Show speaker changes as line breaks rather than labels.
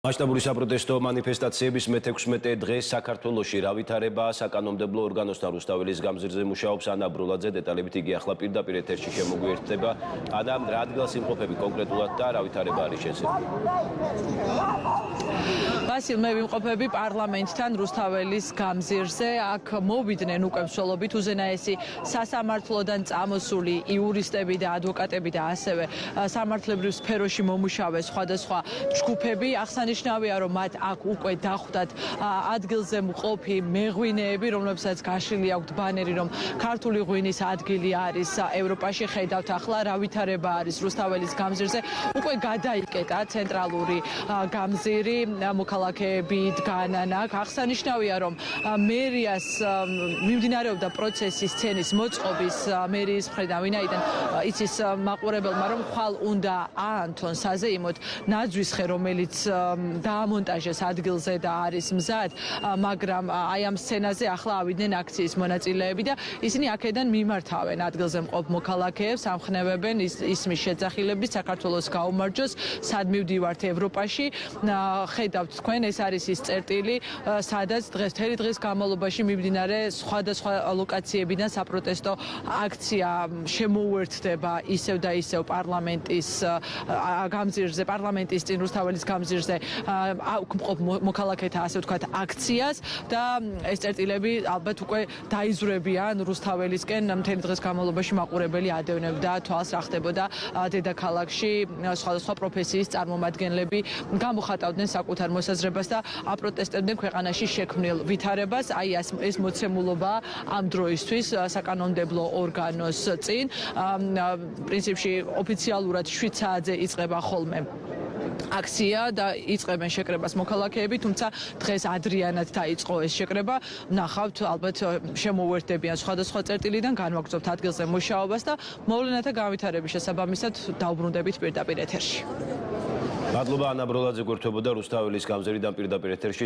მასშტაბური საპროტესტო მანიფესტაციების მე-16 დღეს საქართველოში რა ვითარებაა საკანონმდებლო ორგანოსთან რუსთაველის გამზირზე მუშაობს ანა ბროლაძე. დეტალებით იგი ახლა პირდაპირ ეთერში შემოგვიერთდება. ანა, რა ადგილას იმყოფები კონკრეტულად და რა ვითარება არის შესაძლებელი?
ვასილ, მე ვიმყოფები პარლამენტთან რუსთაველის გამზირზე. აქ მოვიდნენ უკვე მსვლელობით უზენაესი სასამართლოდან წამოსული იურისტები და ადვოკატები და ასევე სამართლებრივ სფეროში მომუშავე სხვადასხვა ჯგუფები. აღსანიშნავია, რომ მათ აქ უკვე დახვდათ ადგილზე მყოფი მეღვინეები, რომლებსაც გაშლილი აქვთ ბანერი, რომ ქართული ღვინის ადგილი არის ევროპაში. ხედავთ ახლა რა ვითარება არის რუსთაველის გამზირზე. უკვე გადაიკეტა ცენტრალური გამზირი, მოქალაქეები დგანან აქ. აღსანიშნავია, რომ მერიას მიმდინარეობდა პროცესი სცენის მოწყობის მერიის მხრიდან, ვინაიდან იცის მაყურებელმა, რომ ხვალ უნდა აანთონ საზეიმოდ ნაძვის ხე, რომელიც დაამონტაჟეს ადგილზე და არის მზად, მაგრამ აი ამ სცენაზე ახლა ავიდნენ აქციის მონაწილეები და ისინი აქედან მიმართავენ ადგილზე მყოფ მოქალაქეებს, ამხნევებენ ისმის შეძახილებით საქართველოს გაუმარჯოს, სად მივდივართ ევროპაში. ხედავთ თქვენ, ეს არის ის წერტილი, სადაც მთელი დღის განმავლობაში მიმდინარე სხვადასხვა ლოკაციებიდან საპროტესტო აქცია შემოუერთდება ისევ და ისევ პარლამენტის გამზირზე, პარლამენტის წინ რუსთაველის გამზირზე მყოფ მოქალაქეთა, ასე ვთქვათ, აქციას და ეს წერტილები ალბათ უკვე დაიზრვებიან რუსთაველისკენ. მთელი დღის განმავლობაში მაყურებელი ადევნებდა თვალს რა ხდებოდა დედაქალაქში. სხვადასხვა პროფესიის წარმომადგენლები გამოხატავდნენ საკუთარ მოსაზრებას და აპროტესტებდნენ ქვეყანაში შექმნილ ვითარებას. აი ეს მოცემულობა ამ დროისთვის საკანონმდებლო ორგანოს წინ. პრინციპში ოფიციალურად 7 საათზე იწყება ხოლმე აქცია და იწყებენ შეკრებას მოქალაქეები, თუმცა დღეს ადრიანად დაიწყო ეს შეკრება. ნახავთ, ალბათ შემოუერთდებიან სხვადასხვა წერტილიდან, განვაგრძობთ ადგილზე მუშაობას და მოვლენათა განვითარების შესაბამისად დავბრუნდებით პირდაპირ ეთერში.
მადლობა, ანა ბროლაძე გვერდებოდა რუსთაველის გამზირიდან პირდაპირ ეთერში.